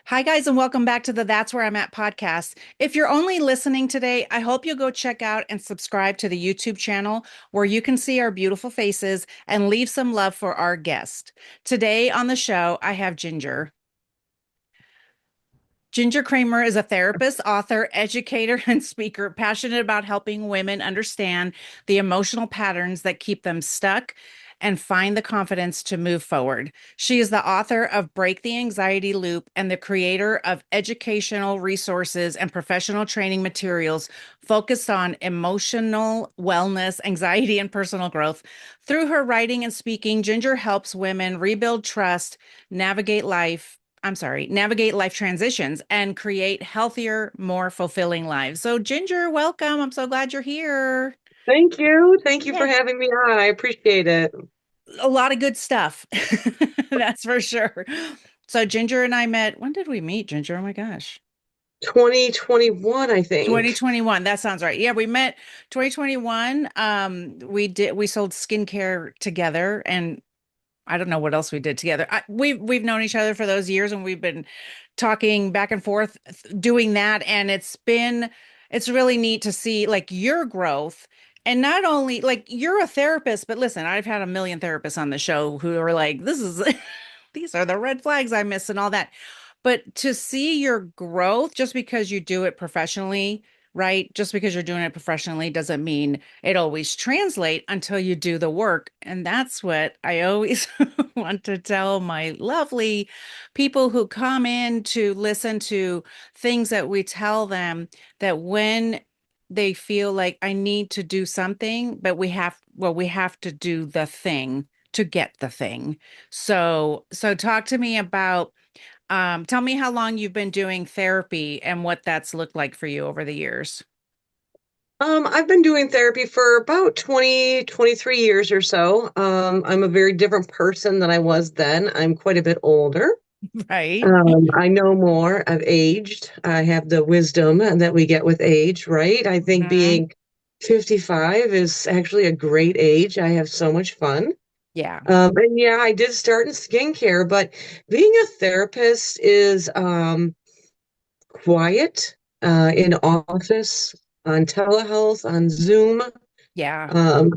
Hi, guys, and welcome back to the That's Where I'm At podcast. If you're only listening today, I hope you'll go check out and subscribe to the YouTube channel where you can see our beautiful faces and leave some love for our guest. Today on the show, I have Ginger. Ginger Kramer is a therapist, author, educator, and speaker passionate about helping women understand the emotional patterns that keep them stuck and find the confidence to move forward. She is the author of Break the Anxiety Loop and the creator of educational resources and professional training materials focused on emotional wellness, anxiety, and personal growth. Through her writing and speaking, Ginger helps women rebuild trust, navigate life navigate life transitions and create healthier, more fulfilling lives. So, Ginger, welcome. I'm so glad you're here. Thank you. Thank you for Yeah, having me on. I appreciate it. a lot of good stuff. That's for sure. So, Ginger and I met. When did we meet, Ginger? Oh my gosh. 2021, I think. 2021. That sounds right. Yeah, we met 2021. We sold skincare together and I don't know what else we did together. We've known each other for those years, and we've been talking back and forth doing that. And it's really neat to see like your growth. And not only like you're a therapist, but listen, I've had a million therapists on the show who are like, this is these are the red flags I miss and all that. But to see your growth just because you do it professionally, right? Just because you're doing it professionally doesn't mean it always translate until you do the work. And that's what I always want to tell my lovely people who come in to listen to things that we tell them, that when they feel like I need to do something, but we have to do the thing to get the thing. So talk to me about tell me how long you've been doing therapy and what that's looked like for you over the years. I've been doing therapy for about 20, 23 years or so. I'm a very different person than I was then. I'm quite a bit older. Right? I know more. I've aged. I have the wisdom that we get with age, right? I think Mhm. being 55 is actually a great age. I have so much fun. Yeah. And yeah, I did start in skincare, but being a therapist is quiet in office, on telehealth, on Zoom. Yeah. Um,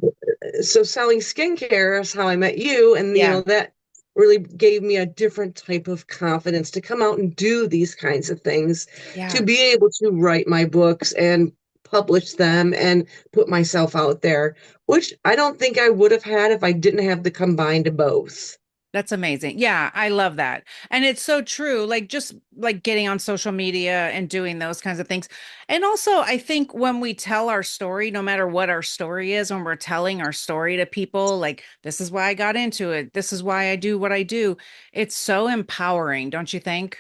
so selling skincare is how I met you, and Yeah. that really gave me a different type of confidence to come out and do these kinds of things, to Yeah. be able to write my books and publish them and put myself out there, which I don't think I would have had if I didn't have the combined both. That's amazing. Yeah, I love that. And it's so true. Like just like getting on social media and doing those kinds of things. And also, I think when we tell our story, no matter what our story is, when we're telling our story to people, like this is why I got into it, this is why I do what I do, it's so empowering, don't you think?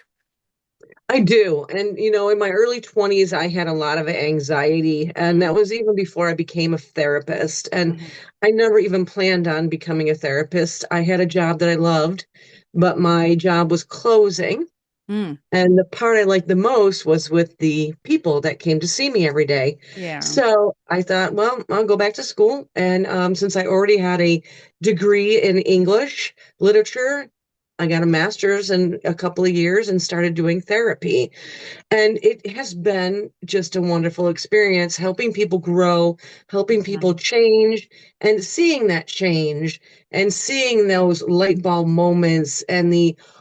I do. And, in my early 20s, I had a lot of anxiety, and that was even before I became a therapist. And Mm-hmm. I never even planned on becoming a therapist. I had a job that I loved, but my job was closing. Mm, And the part I liked the most was with the people that came to see me every day. yeah. So I thought, well, I'll go back to school. And since I already had a degree in English literature, I got a master's in a couple of years and started doing therapy. And it has been just a wonderful experience helping people grow, helping people Mhm. change, and seeing that change and seeing those light bulb moments and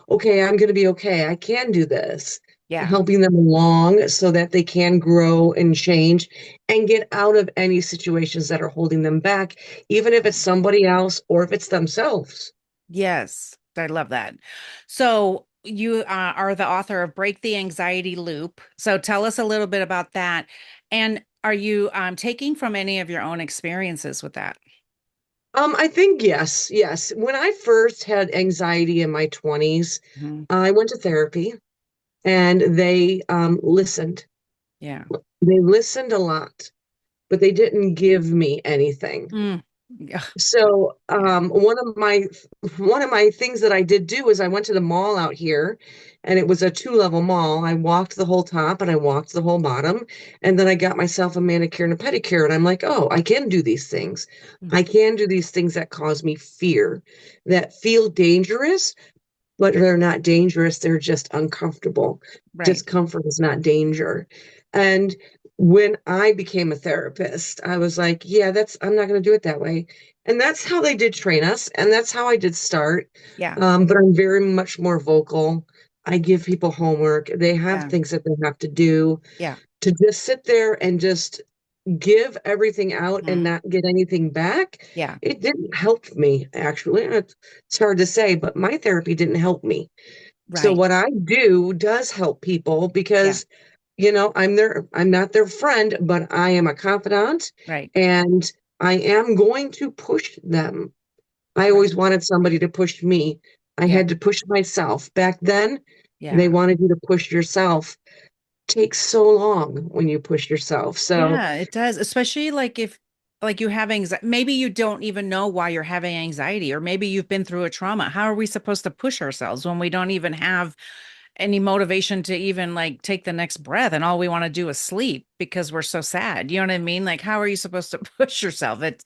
okay, I'm going to be okay. I can do this. Yeah. Helping them along so that they can grow and change and get out of any situations that are holding them back, even if it's somebody else or if it's themselves. Yes, I love that. So you are the author of Break the Anxiety Loop. So tell us a little bit about that. And are you taking from any of your own experiences with that? I think yes, yes. When I first had anxiety in my 20s, Mhm. I went to therapy and they listened. Yeah. They listened a lot, but they didn't give me anything. Mm. Yeah. So Yeah. one of my things that I did do is I went to the mall out here, and it was a two-level mall. I walked the whole top and I walked the whole bottom, and then I got myself a manicure and a pedicure, and I'm like, oh, I can do these things. Mm. I can do these things that cause me fear, that feel dangerous, but they're not dangerous. They're just uncomfortable. Right. Discomfort is not danger. And when I became a therapist, I was like, yeah, I'm not going to do it that way. And that's how they did train us. And that's how I did start. Yeah. But I'm very much more vocal. I give people homework. They have Yeah. things that they have to do. Yeah. To just sit there and just give everything out and Mhm. not get anything back, Yeah. it didn't help me, actually. It's hard to say, but my therapy didn't help me. So Right. what I do does help people Yeah. because, I'm not their friend, but I am a confidant Right. and I am going to push them. I Right. always wanted somebody to push me. I Yeah. had to push myself. Back then, they Yeah. wanted you to push yourself. Takes so long when you push yourself. So Yeah, it does. Especially like if like you have anxiety, maybe you don't even know why you're having anxiety, or maybe you've been through a trauma. How are we supposed to push ourselves when we don't even have any motivation to even like take the next breath and all we want to do is sleep because we're so sad? You know what I mean? Like, how are you supposed to push yourself? It's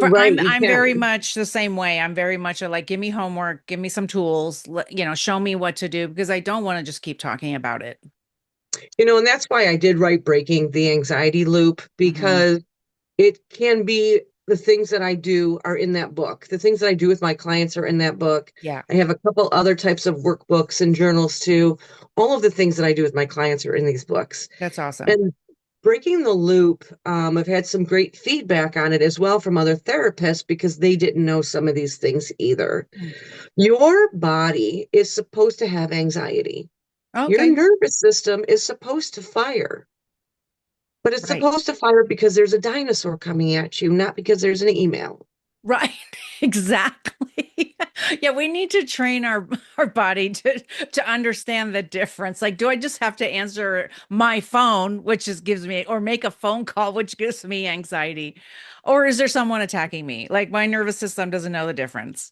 for right, you I'm can't. very much the same way. I'm very much a, like, give me homework, give me some tools, show me what to do because I don't want to just keep talking about it. And that's why I did write Breaking the Anxiety Loop, Hmm. because it can be the things that I do are in that book. The things that I do with my clients are in that book. Yeah, I have a couple other types of workbooks and journals too. All of the things that I do with my clients are in these books. that's awesome. And Breaking the Loop, I've had some great feedback on it as well from other therapists because they didn't know some of these things either. Mm. Your body is supposed to have anxiety. Your Okay. nervous system is supposed to fire, but it's Right. supposed to fire because there's a dinosaur coming at you, not because there's an email. Right. Exactly. Yeah, we need to train our body to understand the difference. Like, do I just have to answer my phone, which just gives me, or make a phone call, which gives me anxiety? Or is there someone attacking me? Like my nervous system doesn't know the difference.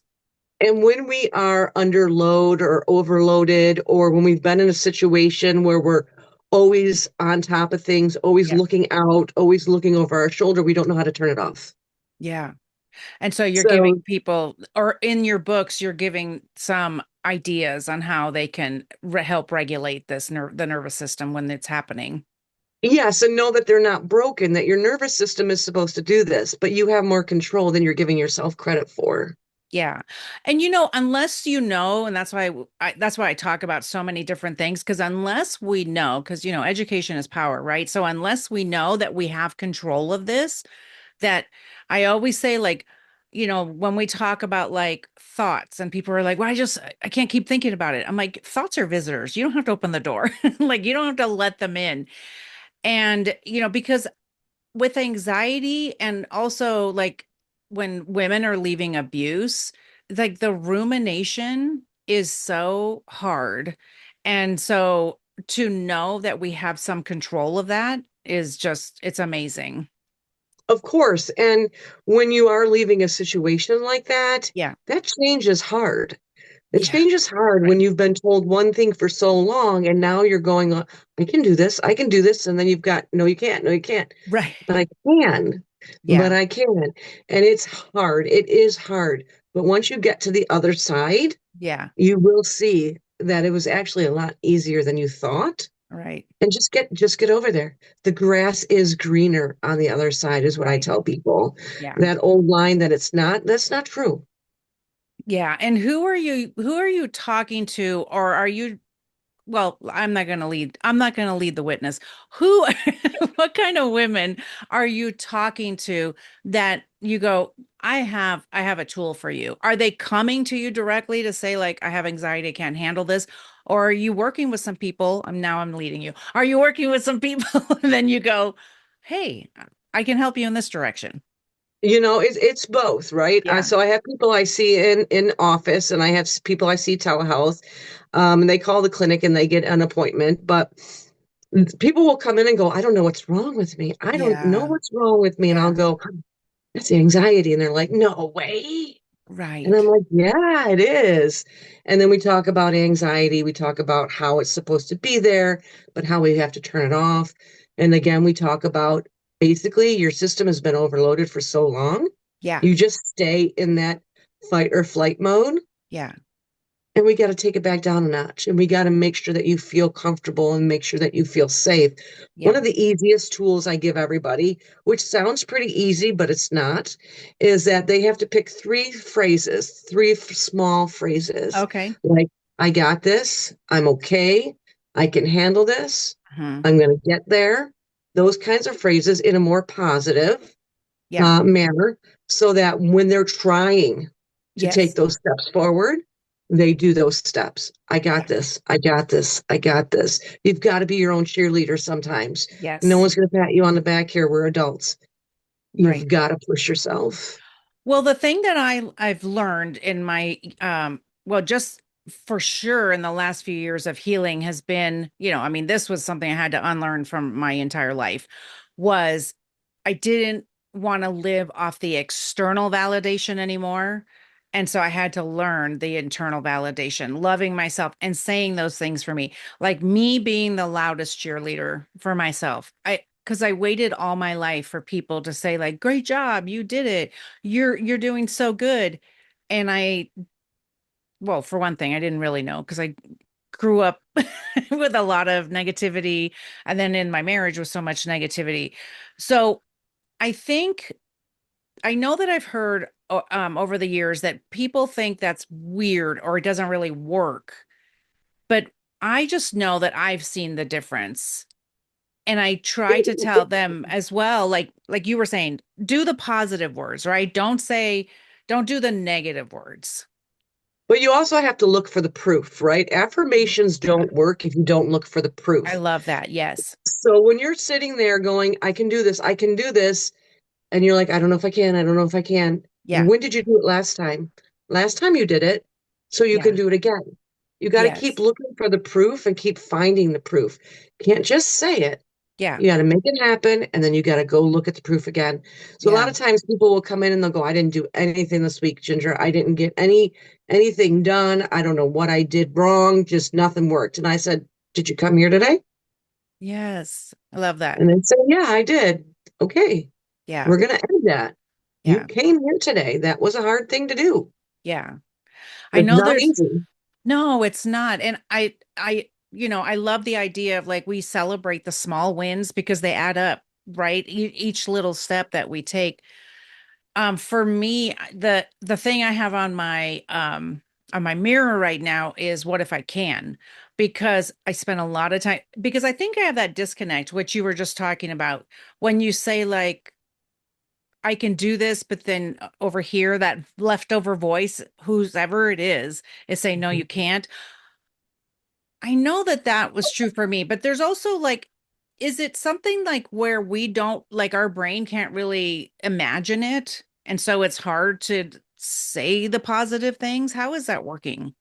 And when we are under load or overloaded, or when we've been in a situation where we're always on top of things, always Yeah. looking out, always looking over our shoulder, we don't know how to turn it off. Yeah. And so you're giving So, people, or in your books, you're giving some ideas on how they can help regulate the nervous system when it's happening. yes, and know that they're not broken, that your nervous system is supposed to do this, but you have more control than you're giving yourself credit for. Yeah. And unless and that's why I talk about so many different things, because unless we know, because education is power, right? So unless we know that we have control of this, that I always say, like, when we talk about like thoughts and people are like, well, I can't keep thinking about it. I'm like, thoughts are visitors. You don't have to open the door. Like you don't have to let them in. And, because with anxiety and also like when women are leaving abuse, like the rumination is so hard. And so to know that we have some control of that is just, it's amazing. Of course. And when you are leaving a situation like that, Yeah. that change is hard. It Yeah. changes hard when Right. you've been told one thing for so long and now you're going on, I can do this, I can do this. And then you've got, no, you can't, no, you can't. Right. But I can, but Yeah. I can. And it's hard. It is hard. But once you get to the other side, Yeah. you will see that it was actually a lot easier than you thought. Right. And just get over there. The grass is greener on the other side is what I Right. tell people. Yeah. That old line that it's not, that's not true. Yeah. And who are you talking to, or are you, well, I'm not going to lead the witness. Who, what kind of women are you talking to that you go, I have a tool for you? Are they coming to you directly to say, like, I have anxiety, I can't handle this? Or are you working with some people? I'm leading you. Are you working with some people and then you go, hey, I can help you in this direction? It's both, right? Yeah. So I have people I see in office, and I have people I see telehealth, and they call the clinic and they get an appointment. But people will come in and go, I don't know what's wrong with me. I don't know Yeah. what's wrong with me, and I'll Yeah. go, that's anxiety, and they're like, no way. And I'm Right. like, yeah, it is. And then we talk about anxiety. We talk about how it's supposed to be there, but how we have to turn it off. And again, we talk about basically your system has been overloaded for so long. Yeah. You just stay in that fight or flight mode. Yeah. and we got to take it back down a notch, and we got to make sure that you feel comfortable and make sure that you feel safe. One Yeah. of the easiest tools I give everybody, which sounds pretty easy, but it's not, is that they have to pick three phrases, small phrases, Okay. like, I got this, I'm okay, I can handle this, Hmm. I'm going to get there. Those kinds of phrases in a more positive Yeah. manner, so that when they're trying to take Yes. those steps forward, they do those steps. I got Yeah. this. I got this. I got this. You've got to be your own cheerleader sometimes. No Yes. one's going to pat you on the back here. We're adults. You've Right. got to push yourself. Well, the thing that I've learned in my well, just for sure in the last few years of healing has been, I mean, this was something I had to unlearn from my entire life, was I didn't want to live off the external validation anymore. And so I had to learn the internal validation, loving myself and saying those things for me, like me being the loudest cheerleader for myself. Because I waited all my life for people to say like, great job, you did it, you're doing so good. And well, for one thing, I didn't really know because I grew up with a lot of negativity, and then in my marriage with so much negativity. So I think I know that I've heard over the years that people think that's weird or it doesn't really work, but I just know that I've seen the difference. And I try to tell them as well, like you were saying, do the positive words, right? Don't do the negative words. But you also have to look for the proof, right? Affirmations don't work if you don't look for the I proof. love that. Yes. So when you're sitting there going, I can do this, I can do this, and you're like, I don't know if I can, I don't know if I can. Yeah. When did you do it last time? Last time you did it, so you can Yeah. do it again. You got to keep Yes. looking for the proof and keep finding the proof. You can't just say it. Yeah. You got to make it happen, and then you got to go look at the proof again. So a lot Yeah. of times people will come in and they'll go, I didn't do anything this week, Ginger. I didn't get anything done. I don't know what I did wrong. Just nothing worked. And I said, did you come here today? Yes. I love that. And they say, yeah, I did. Okay, Yeah. we're going to end that. You Yeah. came here today. That was a hard thing to do. Yeah. I It's know not there's easy. no, it's not. And I love the idea of like we celebrate the small wins because they add up, right? Each little step that we take. For me, the thing I have on my mirror right now is what if I can? Because I spend a lot of time because I think I have that disconnect, which you were just talking about when you say like I can do this, but then over here that leftover voice, whoever it is saying no, you can't. I know that that was true for me, but there's also like, is it something like where we don't like our brain can't really imagine it? And so it's hard to say the positive things. How is that working?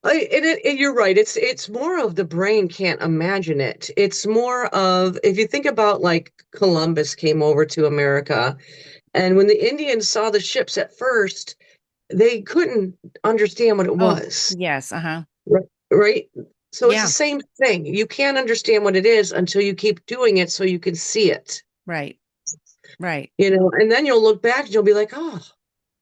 And you're right. It's more of the brain can't imagine it. It's more of, if you think about like Columbus came over to America, and when the Indians saw the ships at first, they couldn't understand what it Oh, was. yes. Uh-huh. Right. Right. So it's the Yeah. same thing. You can't understand what it is until you keep doing it so you can see it, Right. Right. and then you'll look back and you'll be like, oh,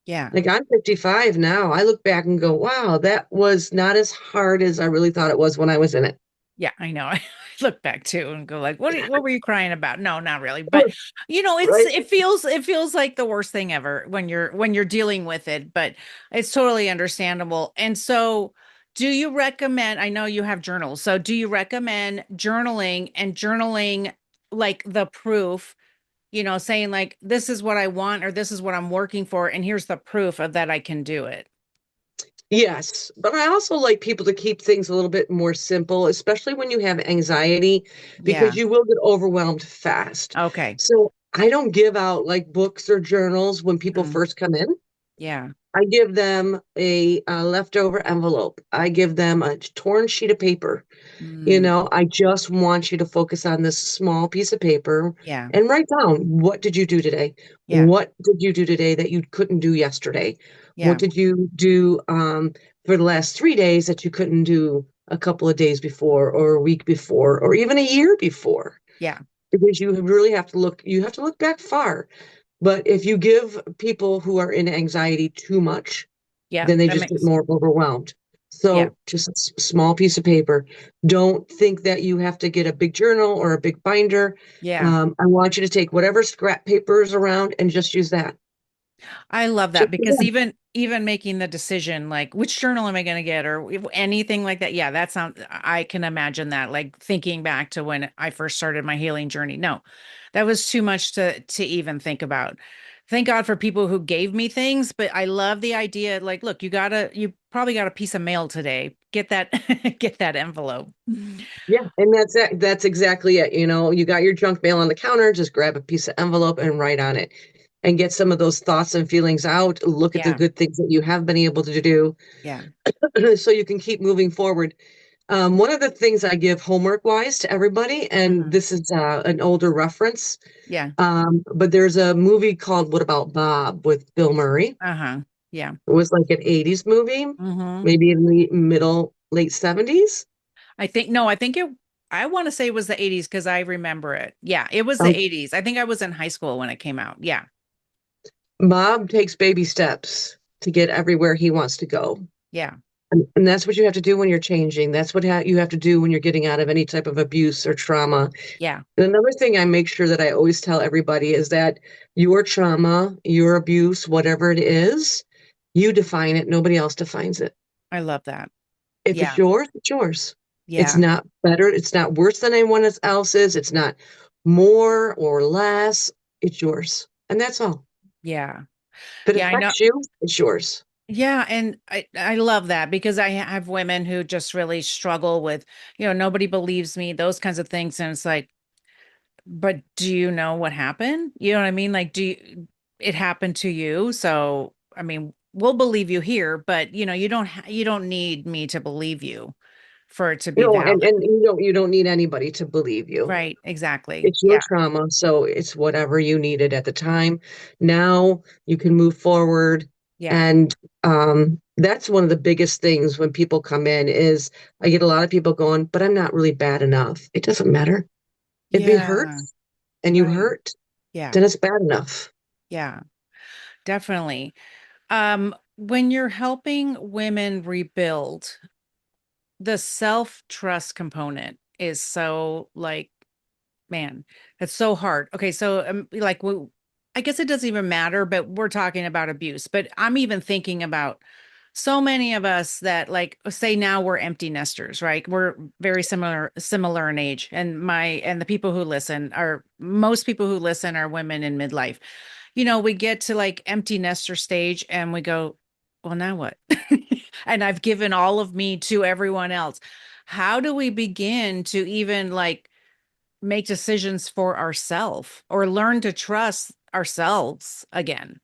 Yeah. like I'm 55 now. I look back and go, wow, that was not as hard as I really thought it was when I was in it. Yeah, I know. I look back too and go like, what were you crying about? No, not really. But Right. it feels like the worst thing ever when you're dealing with it, but it's totally understandable. And so do you recommend, I know you have journals. So do you recommend journaling like the proof, saying like this is what I want or this is what I'm working for and here's the proof of that I can do it. Yes, but I also like people to keep things a little bit more simple, especially when you have anxiety, because Yeah. you will get overwhelmed fast. Okay. So I don't give out like books or journals when people Mm, first come in. yeah. I give them a leftover envelope. I give them a torn sheet of paper. Mm, I just want you to focus on this small piece of paper yeah. and write down, what did you do today? Yeah. What did you do today that you couldn't do yesterday? What Yeah. did you do for the last 3 days that you couldn't do a couple of days before or a week before or even a year before? Yeah. Because you have to look back far. But if you give people who are in anxiety too much, Yeah, then they that just get makes more overwhelmed. Yeah. So just a small piece of paper. Don't think that you have to get a big journal or a big binder. Yeah. I want you to take whatever scrap paper is around and just use that. I love that Just use because that. even making the decision, like which journal am I going to get or anything like that. Yeah, that sounds, I can imagine that, like thinking back to when I first started my healing journey. No, that was too much to even think about. Thank God for people who gave me things, but I love the idea, like, look, you probably got a piece of mail today. Get that get that envelope. Yeah, and that's it. That's exactly it. You got your junk mail on the counter, just grab a piece of envelope and write on it and get some of those thoughts and feelings out. Look at the Yeah. good things that you have been able to do Yeah. so you can keep moving forward. One of the things I give homework wise to everybody, and Hmm. this is an older reference, Yeah. but there's a movie called What About Bob with Bill Murray. Uh-huh. Yeah. It was like an 80s movie, Hmm. maybe in the late 70s. I think I want to say it was the 80s because I remember it. Yeah, it was the Um, 80s. I think I was in high school when it came out. Yeah. Bob takes baby steps to get everywhere he wants to go. Yeah. And that's what you have to do when you're changing. That's what you have to do when you're getting out of any type of abuse or trauma. Yeah. And another thing I make sure that I always tell everybody is that your trauma, your abuse, whatever it is, you define it. Nobody else defines it. I love that. If it's Yeah. yours, it's yours. It's Yeah. not better. It's not worse than anyone else's. It's not more or less. It's yours. And that's all. Yeah. If it Yeah, I know. affects you, it's yours. Yeah, and I love that because I have women who just really struggle with, nobody believes me, those kinds of things and it's like, but do you know what happened? You know what I mean? Like it happened to you. So, I mean, we'll believe you here, but you don't need me to believe you for it to be valid. And you don't need anybody to believe you. Right, exactly. It's your Yeah, trauma, so it's whatever you needed at the time. Now you can move forward, yeah, and that's one of the biggest things when people come in is I get a lot of people going, but I'm not really bad enough. It doesn't matter. If it yeah, hurts and you right. hurt, Yeah, then it's bad enough. yeah, definitely. When you're helping women rebuild, the self-trust component is so like, man, that's so hard. Okay, so like, I guess it doesn't even matter, but we're talking about abuse. But I'm even thinking about so many of us that like say now we're empty nesters, right? We're very similar in age, and the people who listen are most people who listen are women in midlife. We get to like empty nester stage, and we go, well, now what? And I've given all of me to everyone else. How do we begin to even like make decisions for ourselves or learn to trust ourselves again?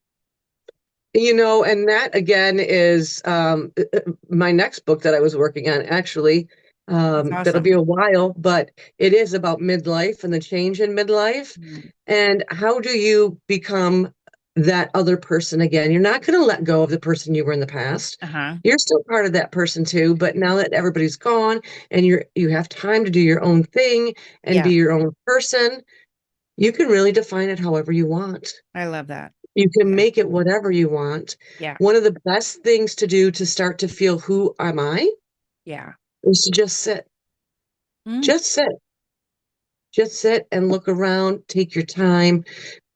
And that again is my next book that I was working on, actually. That's That'll be awesome. a while, but it is about midlife and the change in midlife. Mm. And how do you become that other person again? You're not going to let go of the person you were in the past. Uh-huh. You're still part of that person too, but now that everybody's gone and you have time to do your own thing and be Yeah, your own person, you can really define it however you want. I love that. You can Yeah. make it whatever you want. Yeah. One of the best things to do to start to feel who am I Yeah. is to just sit. Mm. Just sit. Just sit and look around, take your time,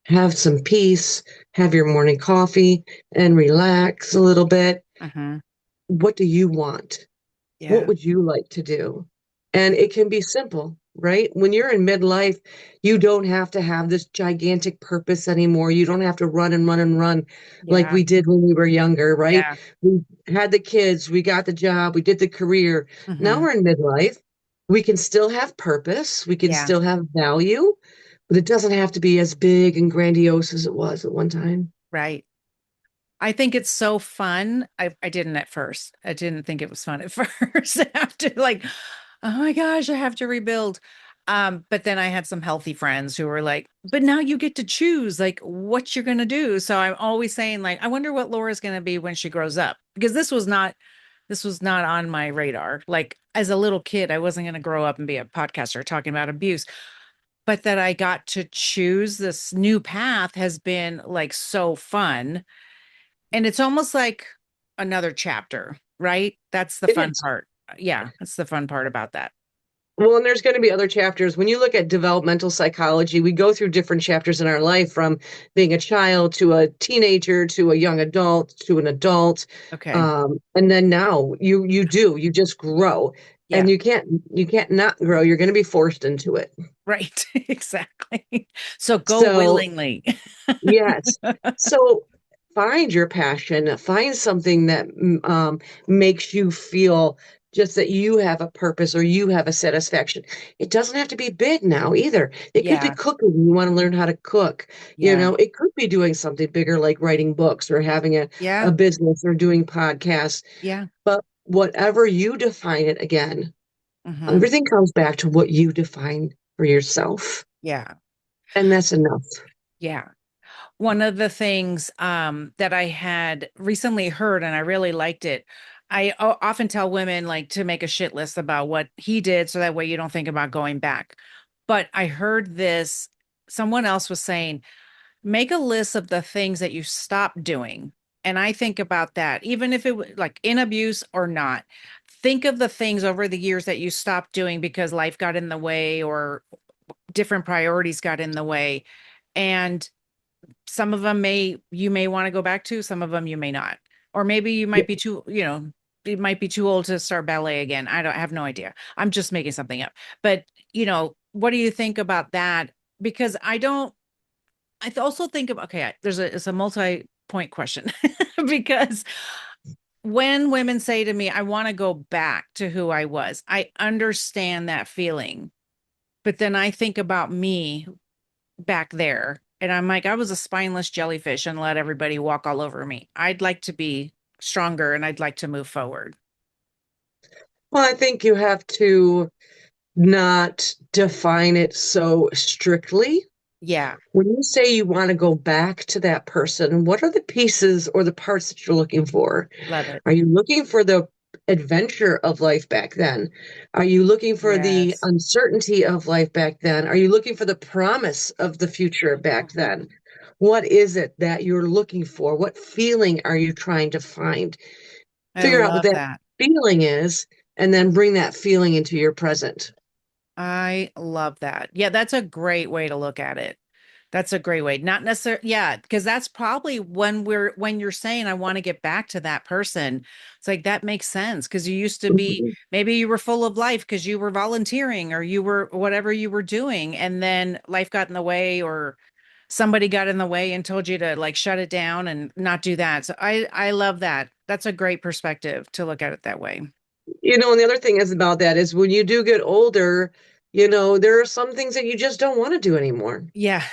have some peace, have your morning coffee and relax a little bit. Uh-huh. What do you want? What Yeah. would you like to do? And it can be simple, right? When you're in midlife, you don't have to have this gigantic purpose anymore. You don't have to run and run and run like Yeah. we did when we were younger, right? Yeah. We had the kids, we got the job, we did the career. Now Hmm. we're in midlife. We can still have purpose, we can Yeah. still have value, but it doesn't have to be as big and grandiose as it was at one time. Right. I think it's so fun. I didn't at first. I didn't think it was fun at first. After like, oh my gosh, I have to rebuild. But then I had some healthy friends who were like, but now you get to choose like what you're gonna do. So I'm always saying, like, I wonder what Laura's gonna be when she grows up. Because this was not on my radar. Like as a little kid, I wasn't gonna grow up and be a podcaster talking about abuse. But that I got to choose this new path has been like so fun, and it's almost like another chapter. right? That's the It fun is. part. Yeah, that's the fun part about that. Well, and there's going to be other chapters. When you look at developmental psychology, we go through different chapters in our life from being a child to a teenager to a young adult to an adult. Okay. And then now you just grow and Yeah. you can't not grow. You're going to be forced into it. Right. Exactly. So go So willingly. yes. So find your passion, find something that makes you feel just that you have a purpose or you have a satisfaction. It doesn't have to be big now either. It could be Yeah. cooking. You want to learn how to cook. You Yeah. know, it could be doing something bigger like writing books or having a Yeah. business or doing podcasts. Yeah. But whatever you define it again, Hmm. everything comes back to what you define for yourself. Yeah. And that's enough. Yeah. One of the things that I had recently heard, and I really liked it, often tell women like to make a shit list about what he did so that way you don't think about going back. But I heard this, someone else was saying, make a list of the things that you stopped doing. And I think about that, even if it was like in abuse or not. Think of the things over the years that you stopped doing because life got in the way or different priorities got in the way. And some of them you may want to go back to, some of them you may not. Or maybe you might be too, it might be too old to start ballet again. I have no idea. I'm just making something up. But, what do you think about that? Because I also think of, okay, it's a multi-point question because when women say to me, I want to go back to who I was, I understand that feeling. But then I think about me back there and I'm like, I was a spineless jellyfish and let everybody walk all over me. I'd like to be stronger and I'd like to move forward. Well, I think you have to not define it so strictly. Yeah, When you say you want to go back to that person, what are the pieces or the parts that you're looking for? love it. Are you looking for the adventure of life back then? Are you looking for the Yes. uncertainty of life back then? Are you looking for the promise of the future back Mhm. then? What is it that you're looking for? What feeling are you trying to find? I Figure out what love that that. feeling is, and then bring that feeling into your present. I love that. Yeah, that's a great way to look at it. That's a great way. Not necessarily, yeah, because that's probably when you're saying I want to get back to that person. It's like that makes sense because you used to be Mhm. maybe you were full of life because you were volunteering or you were whatever you were doing, and then life got in the way or somebody got in the way and told you to like shut it down and not do that. So I love that. That's a great perspective to look at it that way. And the other thing is about that is when you do get older, there are some things that you just don't want to do anymore. Yeah.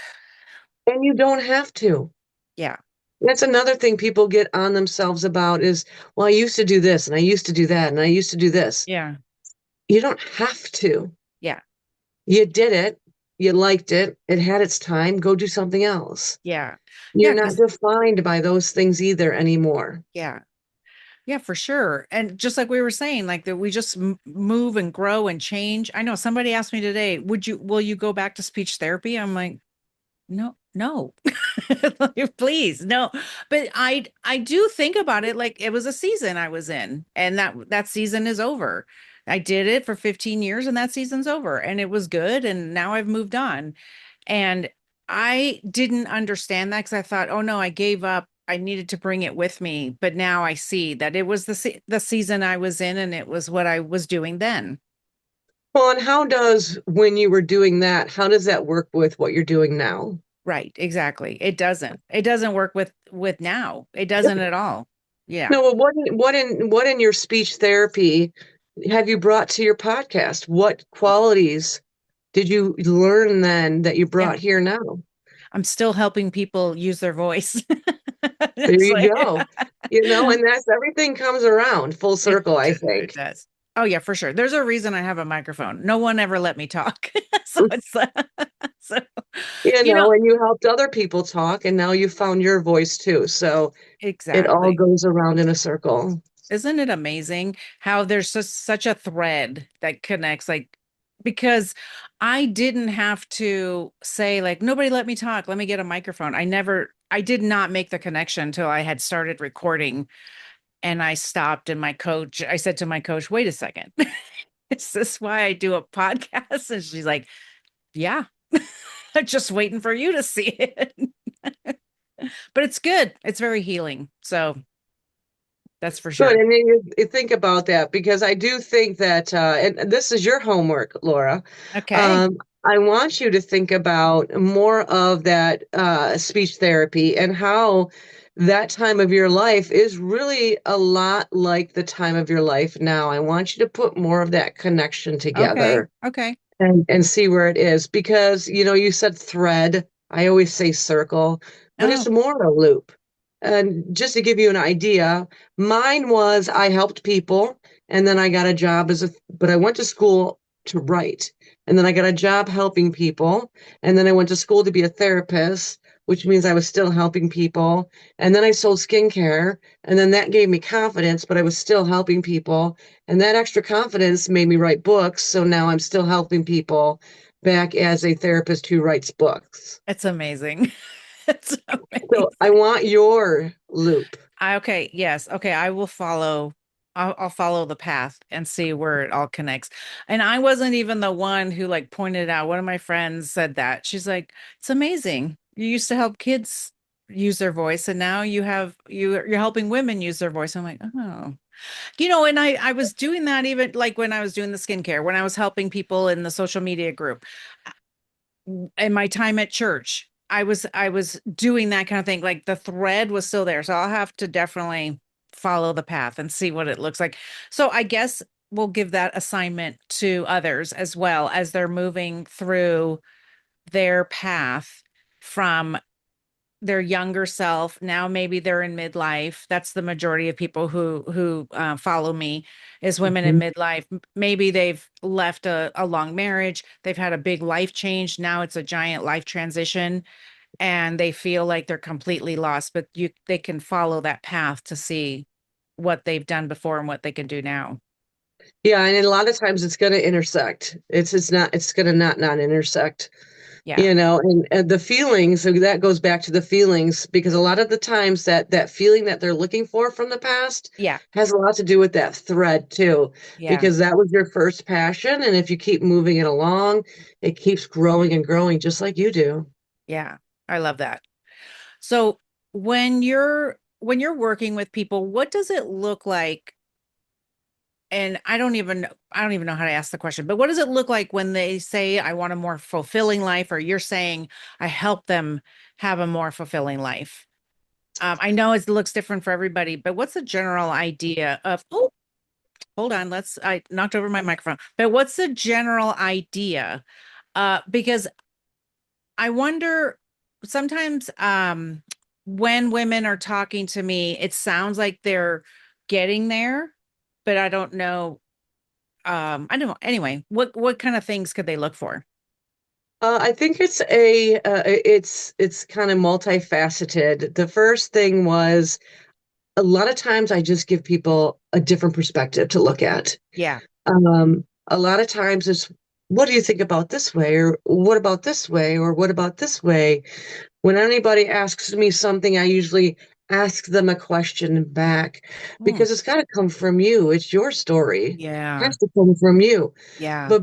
And you don't have to. Yeah. That's another thing people get on themselves about is, well, I used to do this and I used to do that and I used to do this. Yeah. You don't have to. Yeah. You did it. You liked it. It had its time. Go do something else. Yeah. You're Yeah. not Cause defined by those things either anymore. yeah. Yeah, for sure. And just like we were saying, like that we just move and grow and change. I know somebody asked me today, will you go back to speech therapy? I'm like, no, no. Please, no. But I do think about it like it was a season I was in and that season is over. I did it for 15 years and that season's over and it was good and now I've moved on. And I didn't understand that because I thought, oh no, I gave up. I needed to bring it with me. But now I see that it was the season I was in and it was what I was doing then. Well, and when you were doing that, how does that work with what you're doing now? Right, exactly. It doesn't. It doesn't work with now. It doesn't at all. Yeah. No, well, what in your speech therapy have you brought to your podcast? What qualities did you learn then that you Yeah. brought here now? I'm still helping people use their voice. There It's you like go. And that's everything comes around full circle, I it think. does. Oh yeah, for sure. There's a reason I have a microphone. No one ever let me talk. So it's so you know, And you helped other people talk, and now you found your voice too. So it all exactly. goes around in a circle. Isn't it amazing how there's such a thread that connects like because I didn't have to say like nobody let me talk, let me get a microphone. I did not make the connection until I had started recording And I stopped and I said to my coach, wait a second, is this why I do a podcast? And she's like, yeah, just waiting for you to see it. But it's good. It's very healing. So that's for Good. sure. And then you think about that because I do think that, and this is your homework, Laura. Okay. Um, I want you to think about more of that speech therapy and how that time of your life is really a lot like the time of your life now. I want you to put more of that connection Okay. together Okay. and see where it is because you said thread. I always say circle, but it's Oh, more a loop. And just to give you an idea, mine was I helped people and then I got a job but I went to school to write. And then I got a job helping people. And then I went to school to be a therapist, which means I was still helping people. And then I sold skincare. And then that gave me confidence, but I was still helping people. And that extra confidence made me write books. So now I'm still helping people back as a therapist who writes books. it's amazing. It's So I amazing. want your loop. Okay, yes. Okay, I will follow. I'll follow the path and see where it all connects. And I wasn't even the one who like pointed out. One of my friends said that. She's like, "It's amazing. You used to help kids use their voice, and now you're helping women use their voice." I'm like, "Oh." And I was doing that even like when I was doing the skincare, when I was helping people in the social media group in my time at church. I was doing that kind of thing. Like the thread was still there. So I'll have to definitely follow the path and see what it looks like. So I guess we'll give that assignment to others as well as they're moving through their path from their younger self. Now maybe they're in midlife. That's the majority of people who follow me is women in Mhm. midlife. Maybe they've left a long marriage. They've had a big life change. Now it's a giant life transition and they feel like they're completely lost, but they can follow that path to see what they've done before and what they can do now. Yeah, and a lot of times it's going to intersect. It's going to not intersect. Yeah. And the feelings, so that goes back to the feelings because a lot of the times that feeling that they're looking for from the past Yeah. has a lot to do with that thread too, Yeah. because that was your first passion. And if you keep moving it along, it keeps growing and growing just like you do. Yeah. I love that. So when you're working with people, what does it look like? And I don't even know how to ask the question, but what does it look like when they say I want a more fulfilling life, or you're saying I help them have a more fulfilling life? I know it looks different for everybody, but what's the general idea of, oh, hold on, I knocked over my microphone. But what's the general idea? Because I wonder sometimes when women are talking to me, it sounds like they're getting there, but I don't know. I don't know. Anyway, what kind of things could they look for? I think it's kind of multifaceted. The first thing was a lot of times I just give people a different perspective to look at. Yeah. A lot of times it's, what do you think about this way? Or what about this way? Or what about this way? When anybody asks me something, I usually ask them a question back Hmm. because it's got to come from you. It's your story. It Yeah. has to come from you. Yeah. But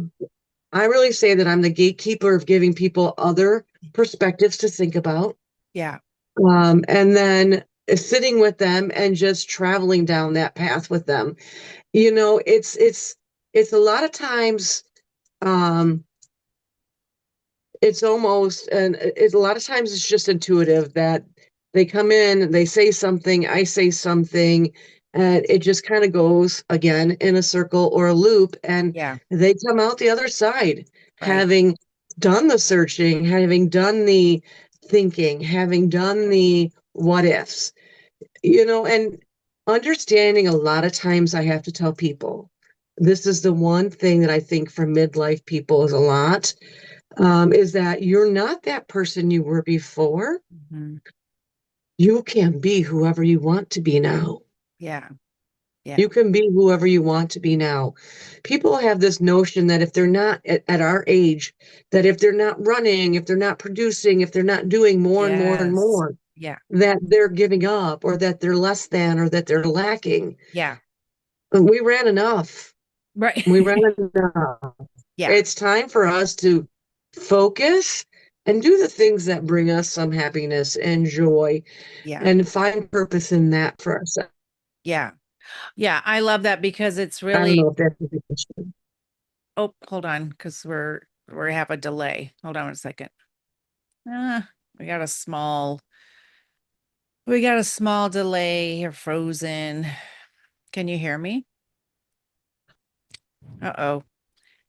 I really say that I'm the gatekeeper of giving people other perspectives to think about. Yeah. And then sitting with them and just traveling down that path with them. It's a lot of times um it's almost and it's a lot of times it's just intuitive that they come in, they say something, I say something, and it just kind of goes again in a circle or a loop, and Yeah. they come out the other side Right. having done the searching, having done the thinking, having done the what ifs, and understanding a lot of times I have to tell people this is the one thing that I think for midlife people is a lot is that you're not that person you were before. Mhm. You can be whoever you want to be now. Yeah. Yeah. You can be whoever you want to be now. People have this notion that if they're not at our age, that if they're not running, if they're not producing, if they're not doing more and more and Yes. more, Yeah. that they're giving up or that they're less than or that they're lacking. Yeah. But we ran enough. Right. We ran enough. Yeah. It's time for us to focus and do the things that bring us some happiness and joy Yeah. and find purpose in that for ourselves. Yeah. Yeah. I love that because it's I don't really, know if that's a good question. oh, hold on, because we have a delay. Hold on a second. Ah, we got a small we got a small delay here, frozen. Can you hear me? Uh-oh.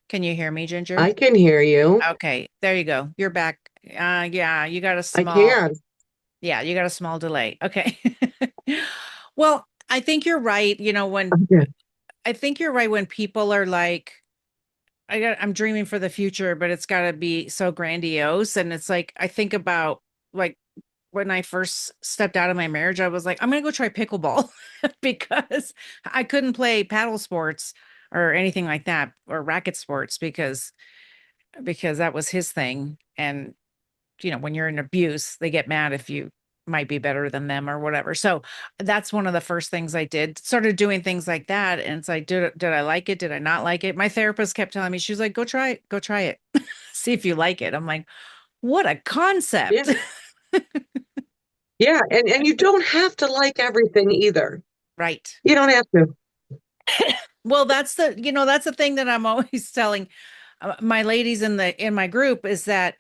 Can you hear me, Ginger? I can hear you. Okay, there you go. You're back. Yeah, I can. you got a small delay. Okay. Well, I think you're right. Okay. I think you're right when people are like, I'm dreaming for the future, but it's got to be so grandiose. And it's like, I think about like when I first stepped out of my marriage, I was like, I'm going to go try pickleball because I couldn't play paddle sports or anything like that or racket sports because that was his thing. And when you're in abuse, they get mad if you might be better than them or whatever. So that's one of the first things I did. Started doing things like that. And it's like, did I like it? Did I not like it? My therapist kept telling me, she was like, go try it. See if you like it. I'm like, what a Yeah. concept. Yeah. And you don't have to like everything either. Right. You don't have to. Well, that's the thing that I'm always telling my ladies in my group is that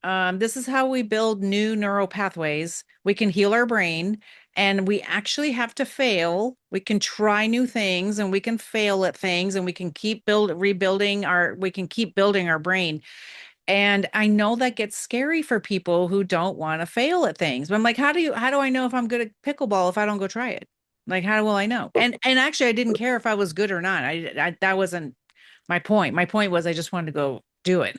this is how we build new neural pathways. We can heal our brain, and we actually have to fail. We can try new things, and we can fail at things, and we can keep rebuilding we can keep building our brain. And I know that gets scary for people who don't want to fail at things. But I'm like, how do I know if I'm good at pickleball if I don't go try it? Like, how will I know? And actually, I didn't care if I was good or not. That wasn't my point. My point was I just wanted to go do it.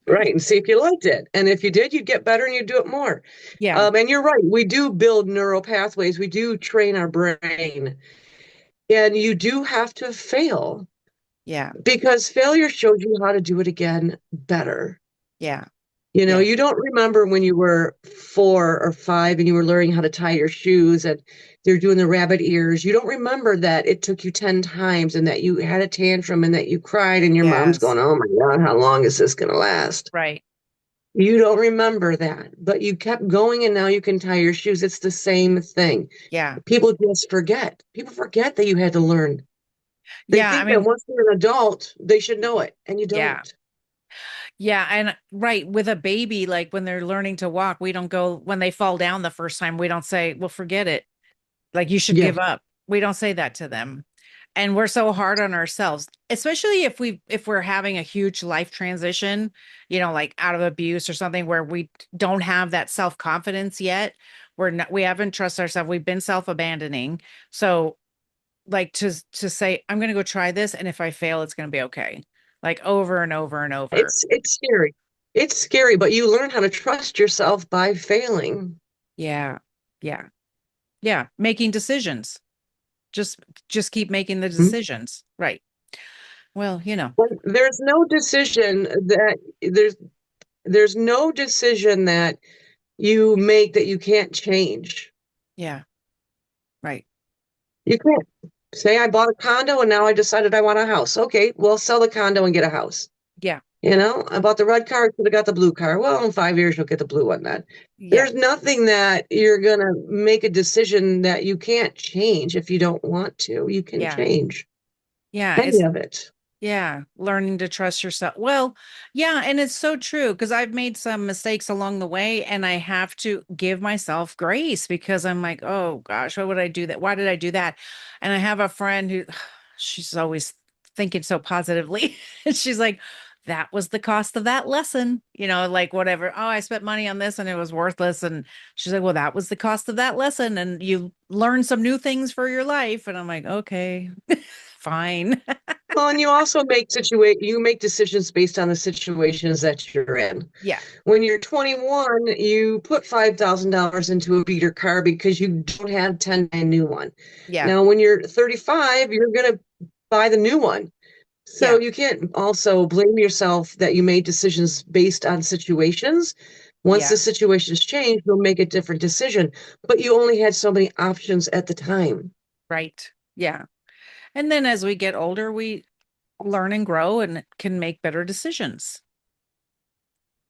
Right. And see if you liked it. And if you did, you'd get better and you'd do it more. Yeah, And you're right. We do build neural pathways. We do train our brain. And you do have to fail yeah, because failure shows you how to do it again better. yeah, You know, yeah, you don't remember when you were 4 or 5 and you were learning how to tie your shoes and they're doing the rabbit ears. You don't remember that it took you 10 times and that you had a tantrum and that you cried and your mom's yes, going, oh my God, how long is this going to last? right, You don't remember that, but you kept going and now you can tie your shoes. It's the same thing. yeah, People just forget. People forget that you had to learn. They yeah. I think that mean, once they're an adult, they should know it, and you yeah, don't. yeah, and right with a baby, like when they're learning to walk, we don't go when they fall down the first time. We don't say, "Well, forget it." Like you should Yeah, give up. We don't say that to them. And we're so hard on ourselves, especially if we're having a huge life transition, like out of abuse or something where we don't have that self-confidence yet. We haven't trusted ourselves. We've been self-abandoning. So like to say, I'm gonna go try this, and if I fail, it's gonna be okay. Like over and over and over. it's scary. It's scary, but you learn how to trust yourself by failing. Yeah. Yeah. Yeah. Making decisions. Just just keep making the Hmm? decisions. Right. Well, But there's no decision that you make that you can't change. yeah, right. You can't say I bought a condo and now I decided I want a house. Okay, well, sell the condo and get a house. Yeah, You know, I bought the red car, could have got the blue car. Well, in 5 years, you'll get the blue one then. yeah, There's nothing that you're going to make a decision that you can't change if you don't want to. You can yeah, change yeah. any of it. Yeah, learning to trust yourself. Well, yeah, and it's so true because I've made some mistakes along the way and I have to give myself grace because I'm like, oh gosh, why would I do that? Why did I do that? And I have a friend who she's always thinking so positively. And she's like, that was the cost of that lesson, like whatever. Oh, I spent money on this and it was worthless. And she's like, well, that was the cost of that lesson. And you learn some new things for your life. And I'm like, okay, fine. Well, and you make decisions based on the situations that you're in. Yeah. When you're 21, you put $5,000 into a beater car because you don't have 10 a new one. Yeah. Now, when you're 35, you're going to buy the new one. So Yeah. you can't also blame yourself that you made decisions based on situations Once Yeah. the situation's changed, you'll make a different decision, but you only had so many options at the time. Right. Yeah. And then as we get older, we learn and grow and can make better decisions.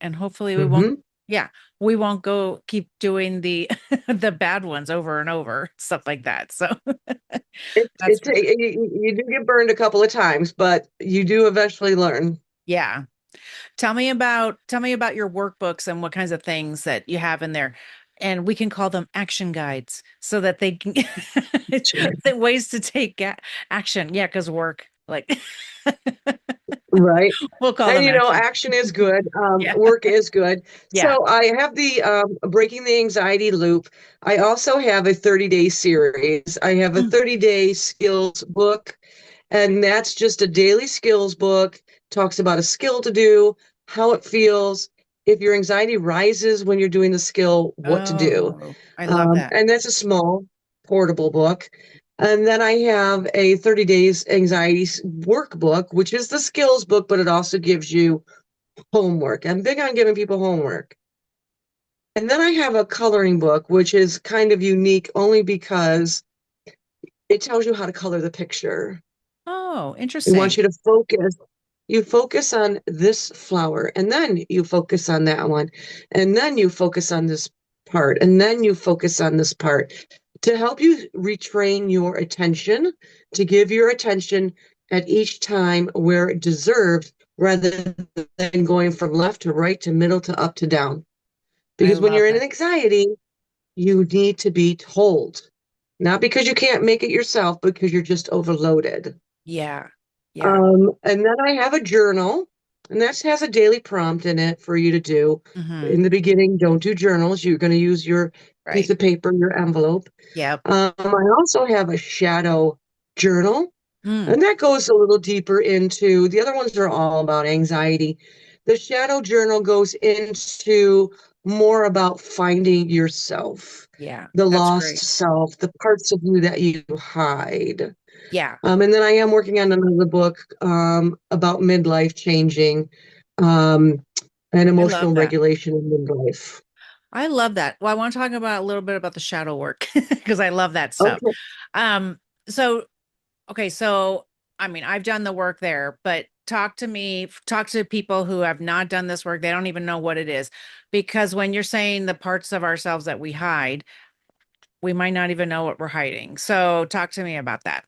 And hopefully we won't, Hmm. yeah, we won't go keep doing the the bad ones over and over, stuff like that. So that's for sure. You do get burned a couple of times, but you do eventually learn. Yeah. Tell me about your workbooks and what kinds of things that you have in there. And we can call them action guides so that they can Sure. the ways to take action. Yeah, because work, like Right. we'll call And them you know, action. action is good. Yeah. Work is good. Yeah. So I have the Breaking the Anxiety Loop. I also have a 30-day series. I have a Mm. 30-day skills book, and that's just a daily skills book. Talks about a skill to do, how it feels, if your anxiety rises when you're doing the skill, what to do. Oh, I love that. And that's a small, portable book. And then I have a 30 days anxiety workbook, which is the skills book, but it also gives you homework. I'm big on giving people homework. And then I have a coloring book, which is kind of unique only because it tells you how to color the picture. Oh, It wants interesting. you to focus. You focus on this flower, and then you focus on that one, and then you focus on this part, and then you focus on this part to help you retrain your attention, to give your attention at each time where it deserves, rather than going from left to right to middle to up to down. I Because when love you're in an that. anxiety, you need to be told, not because you can't make it yourself, because you're just overloaded. Yeah. Yeah. And then I have a journal, and that has a daily prompt in it for you to do. Hmm. In the beginning, don't do journals. You're going to use your piece Right. of paper, your envelope. Yep. I also have a shadow journal, Mm. and that goes a little deeper into the other ones are all about anxiety. The shadow journal goes into more about finding yourself, Yeah. the That's lost great. self, the parts of you that you hide. Yeah. And then I am working on another book about midlife changing um, and I love emotional that. regulation in midlife. I love that. Well, I want to talk about a little bit about the shadow work because I love that stuff. Okay. Um, so okay, so I mean, I've done the work there, but talk to people who have not done this work. They don't even know what it is. Because when you're saying the parts of ourselves that we hide, we might not even know what we're hiding. So talk to me about that.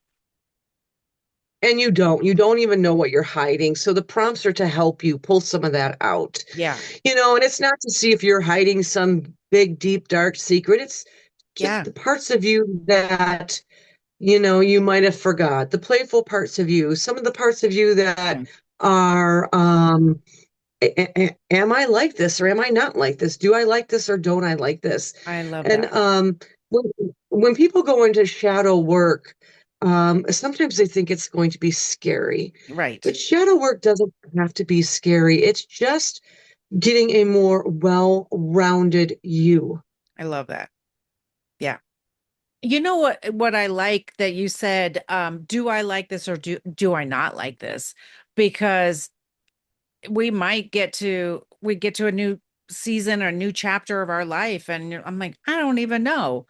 And you don't even know what you're hiding. So the prompts are to help you pull some of that out. Yeah. You know, and it's not to see if you're hiding some big, deep, dark secret. It's just Yeah. the parts of you that, you might have forgot, the playful parts of you, some of the parts of you that Mm. are am I like this or am I not like this? Do I like this or don't I like this? I love And that. when when people go into shadow work, sometimes they think it's going to be scary, Right. but shadow work doesn't have to be scary. It's just getting a more well-rounded you. I love that. Yeah. You know what I like that you said, do I like this or do I not like this? Because we get to a new season or a new chapter of our life and I'm like, I don't even know.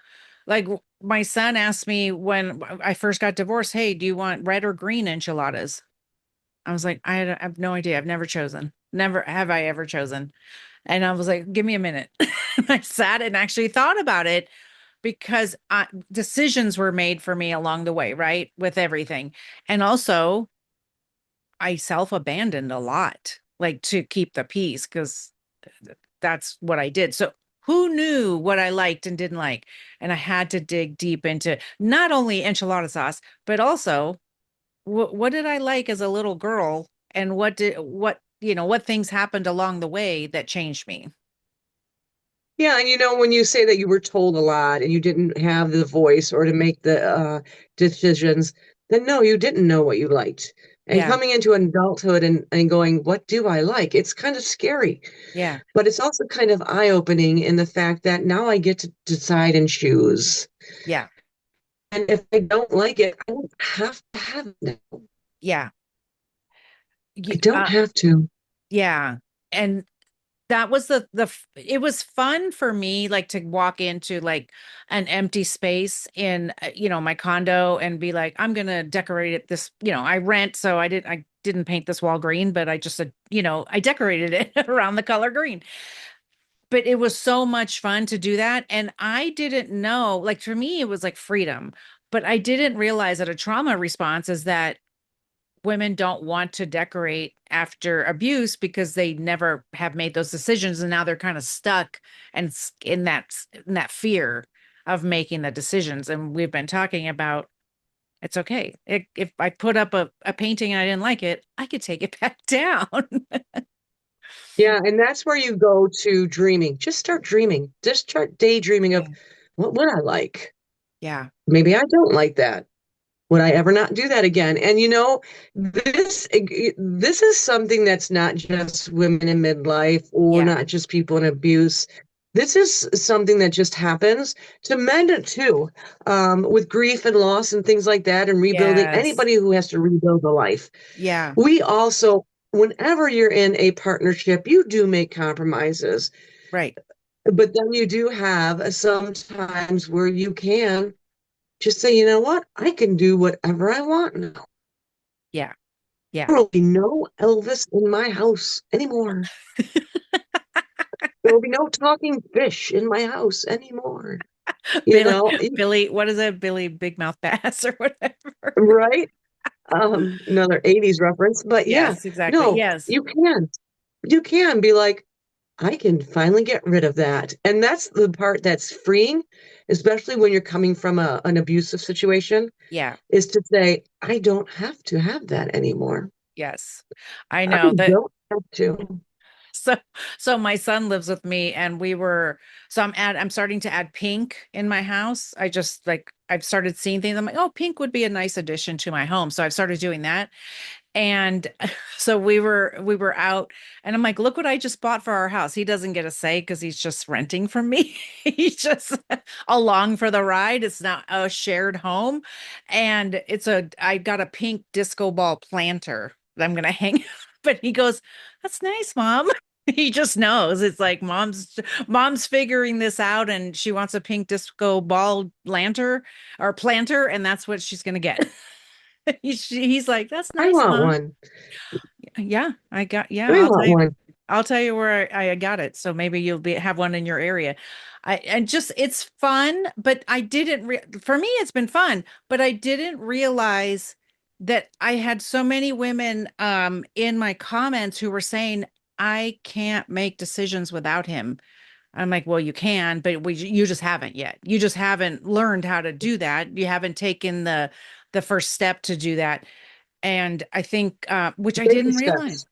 Like my son asked me when I first got divorced, hey, do you want red or green enchiladas? I was like, I have no idea. I've never chosen. Never have I ever chosen. And I was like, give me a minute. I sat and actually thought about it because decisions were made for me along the way, right? With everything. And also, I self abandoned a lot, like to keep the peace, because that's what I did. So, who knew what I liked and didn't like? And I had to dig deep into not only enchilada sauce, but also what did I like as a little girl? And what things happened along the way that changed me? Yeah, and when you say that you were told a lot and you didn't have the voice or to make the decisions, then no, you didn't know what you liked. And Yeah. coming into adulthood and going, what do I like? It's kind of scary, Yeah. but it's also kind of eye-opening in the fact that now I get to decide and choose. Yeah. And if I don't like it, I don't have to have it. Yeah. I Ye- don't Uh, have to. yeah. And that was it was fun for me, like, to walk into like an empty space in my condo and be like, I'm gonna decorate it this, I rent, so I didn't paint this wall green, but I just said, I decorated it around the color green. But it was so much fun to do that, and I didn't know, like, for me it was like freedom, but I didn't realize that a trauma response is that women don't want to decorate after abuse because they never have made those decisions, and now they're kind of stuck and in that fear of making the decisions. And we've been talking about, it's okay. If I put up a painting and I didn't like it, I could take it back down. Yeah, and that's where you go to dreaming. Just start dreaming. Just start daydreaming of Yeah. what would I like? Yeah. Maybe I don't like that. Would I ever not do that again? And this is something that's not just women in midlife or Yeah. not just people in abuse. This is something that just happens to men too, with grief and loss and things like that, and rebuilding. Yes. Anybody who has to rebuild a life. Yeah. We also, whenever you're in a partnership, you do make compromises, Right. but then you do have some times where you can just say, you know what? I can do whatever I want now. Yeah. Yeah. There will be no Elvis in my house anymore. There will be no talking fish in my house anymore. You Billy, know, Billy, what is it? Billy Big Mouth Bass or whatever. right? Another 80s reference, but yeah, Yes, exactly. no, Yes. you can be like, I can finally get rid of that. And that's the part that's freeing, especially when you're coming from an abusive situation, Yeah. is to say, I don't have to have that anymore. Yes. I I know that. don't have to. So, so my son lives with me, and I'm starting to add pink in my house. I've started seeing things. I'm like, oh, pink would be a nice addition to my home. So I've started doing that. And so we were out, and I'm like, look what I just bought for our house. He doesn't get a say because he's just renting from me. He's just along for the ride. It's not a shared home. And I got a pink disco ball planter that I'm gonna hang. But he goes, that's nice, Mom. He just knows. It's like mom's figuring this out, and she wants a pink disco ball lantern or planter, and that's what she's gonna get. He's like, that's I nice, want Mom. one. Yeah, I want one. I'll tell you where I got it. So maybe have one in your area. And just, it's fun, but for me, it's been fun, but I didn't realize that I had so many women, in my comments who were saying, I can't make decisions without him. I'm like, well, you can, but you just haven't yet. You just haven't learned how to do that. You haven't taken the first step to do that. And I think, which I Baby didn't realize. steps.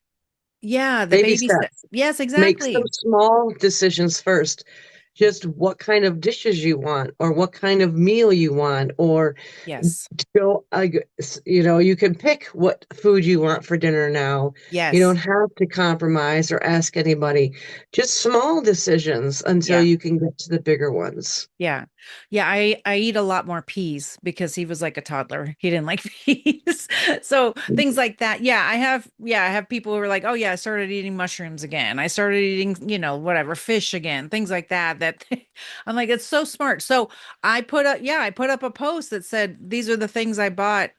Yeah, the Baby baby step. steps. Yes, Make some exactly. small decisions first. Just what kind of dishes you want, or what kind of meal you want, or Yes. go, you can pick what food you want for dinner now. You don't Yes. have to compromise or ask anybody. Just small decisions until Yeah. you can get to the bigger ones. Yeah. Yeah, I eat a lot more peas because he was like a toddler. He didn't like peas. So things like that. I have people who are like, "Oh yeah, I started eating mushrooms again. I started eating, whatever, fish again." Things like that I'm like, it's so smart. So I put up a post that said, "These are the things I bought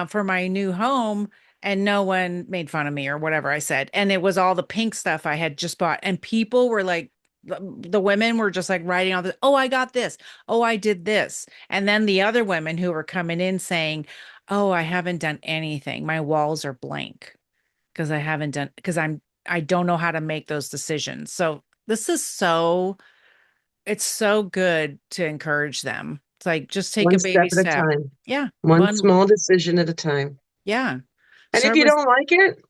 for my new home." And no one made fun of me or whatever I said. And it was all the pink stuff I had just bought. And people were like, the women were just like writing all this. Oh, I got this. Oh, I did this. And then the other women who were coming in saying, oh, I haven't done anything. My walls are blank because I don't know how to make those decisions. So it's so good to encourage them. It's like, just take One a step baby at a step. time, Yeah. one small decision at a time. Yeah. And if Start you with, don't like it,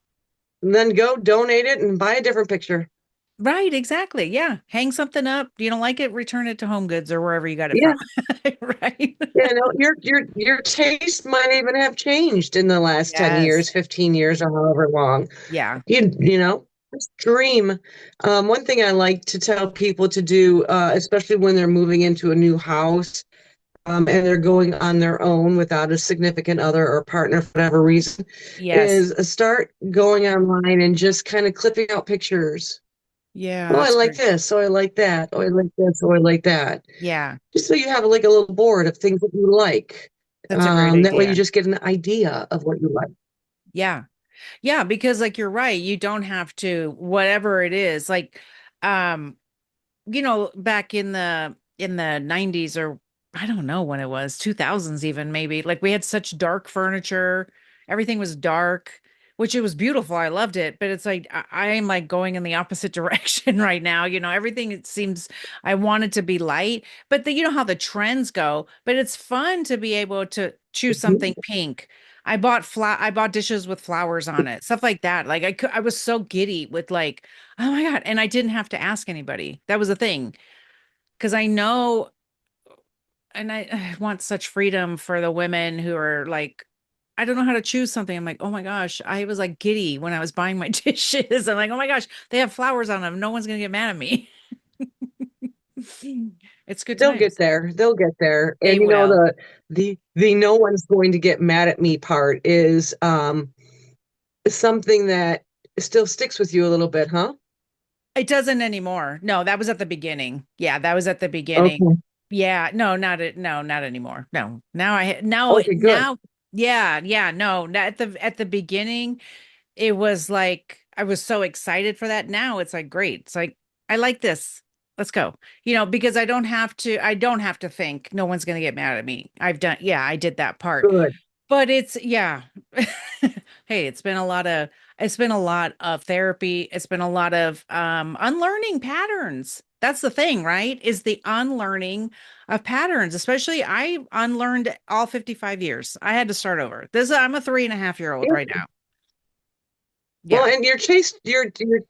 then go donate it and buy a different picture. right. Exactly. Yeah. Hang something up. You don't like it, return it to Home Goods or wherever you got it Yeah. from. Right. Your taste might even have changed in the last 10 years, Yes. 15 years, or however long. Yeah. Just dream. One thing I like to tell people to do, especially when they're moving into a new house, and they're going on their own without a significant other or partner for whatever reason, Yes. is start going online and just kind of clipping out pictures. Yeah, Oh, I that's like great. this. Oh, I like that. Oh, I like this. Oh, I like that. Yeah, Just so you have like a little board of things that you like. that's a great That way you idea. just get an idea of what you like. Yeah. Yeah, because like you're right, you don't have to whatever it is. Like um back in the 90s, or I don't know when it was, 2000s even maybe. Like we had such dark furniture. Everything was dark, which it was beautiful. I loved it, but it's like I am like going in the opposite direction right now. Everything it seems I want it to be light, but you know how the trends go, but it's fun to be able to choose something pink. I bought dishes with flowers on it, stuff like that. Like I was so giddy with like, oh my God. And I didn't have to ask anybody. That was the thing. Because I know, and I want such freedom for the women who are like, I don't know how to choose something. I'm like, oh my gosh, I was like giddy when I was buying my dishes. I'm like, oh my gosh, they have flowers on them. No one's going to get mad at me. It's good They'll get times. there. They'll get there. They And you know will. the no one's going to get mad at me part is something that still sticks with you a little bit, huh? It doesn't anymore. No, that was at the beginning. Yeah, that was at the beginning. Okay. Yeah, no, no, not anymore. No. Okay, good. Now, yeah, yeah, no. At the beginning, it was like I was so excited for that. Now it's like great. It's like I like this. Let's go. Because I don't have to think no one's going to get mad at me. I did that part. Good. But it's yeah. Hey, it's been a lot of therapy. It's been a lot of unlearning patterns. That's the thing, right? Is the unlearning of patterns. Especially I unlearned all 55 years. I had to start over. I'm a 3.5-year-old right Yeah. now. Well, Yeah. and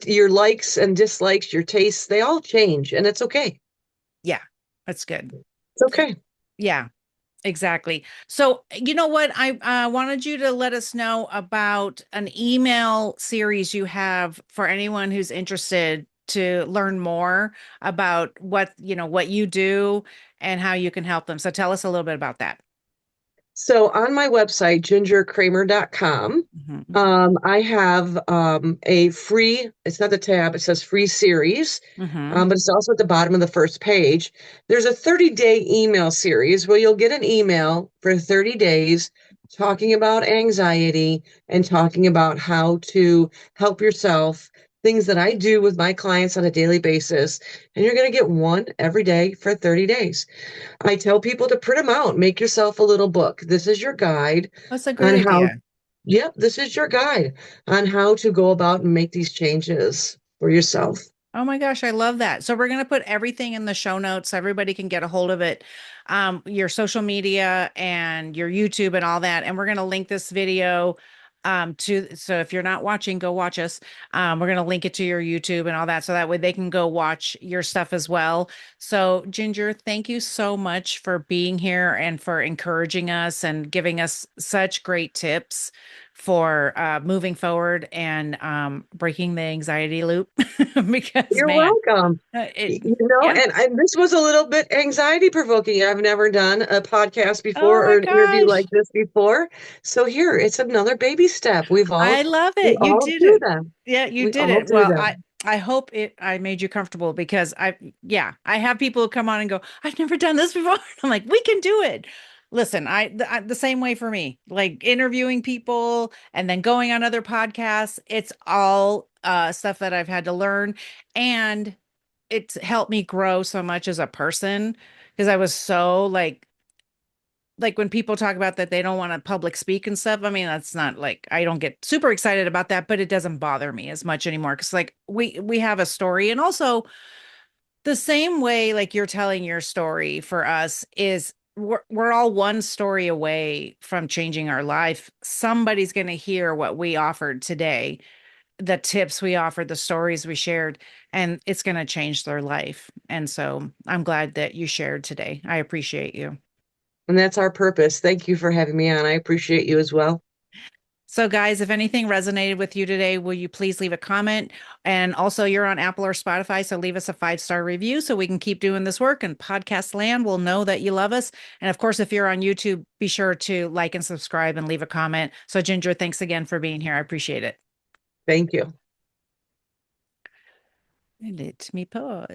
your likes and dislikes, your tastes, they all change, and it's okay. Yeah. That's good. It's okay. Yeah. Exactly. So, you know what? I wanted you to let us know about an email series you have for anyone who's interested to learn more about what you do and how you can help them. So tell us a little bit about that. So on my website, gingerkramer.com, Hmm. I have a free, it's not the tab, it says free series, Hmm. but it's also at the bottom of the first page. There's a 30-day email series where you'll get an email for 30 days talking about anxiety and talking about how to help yourself, things that I do with my clients on a daily basis. And you're going to get one every day for 30 days. I tell people to print them out, make yourself a little book. This is your guide That's a great on how, idea. yep, this is your guide on how to go about and make these changes for yourself. Oh my gosh, I love that. So we're going to put everything in the show notes so everybody can get a hold of it. Your social media and your YouTube and all that. And we're going to link this video so if you're not watching, go watch us. We're going to link it to your YouTube and all that so that way they can go watch your stuff as well. So Ginger, thank you so much for being here and for encouraging us and giving us such great tips for moving forward and breaking the anxiety loop. Because You're man, welcome. it yeah. And this was a little bit anxiety provoking. I've never done a podcast Oh before or my an interview like gosh. this before. So here, it's another baby step. I love We it. You all did do it. them. Yeah, you We did all it. do Well, them. I hope I made you comfortable because I have people who come on and go, I've never done this before. I'm like, we can do it. Listen, the same way for me, like interviewing people and then going on other podcasts. It's all stuff that I've had to learn, and it's helped me grow so much as a person because I was so like when people talk about that they don't want to public speak and stuff. I mean, that's not like I don't get super excited about that, but it doesn't bother me as much anymore because like we have a story. And also the same way like you're telling your story for us is we're all one story away from changing our life. Somebody's going to hear what we offered today, the tips we offered, the stories we shared, and it's going to change their life. And so I'm glad that you shared today. I appreciate you. And that's our purpose. Thank you for having me on. I appreciate you as well. So, guys, if anything resonated with you today, will you please leave a comment? And also, you're on Apple or Spotify, so leave us a 5-star review so we can keep doing this work and podcast land will know that you love us. And of course, if you're on YouTube, be sure to like and subscribe and leave a comment. So, Ginger, thanks again for being here. I appreciate it. Thank you. Let me pause.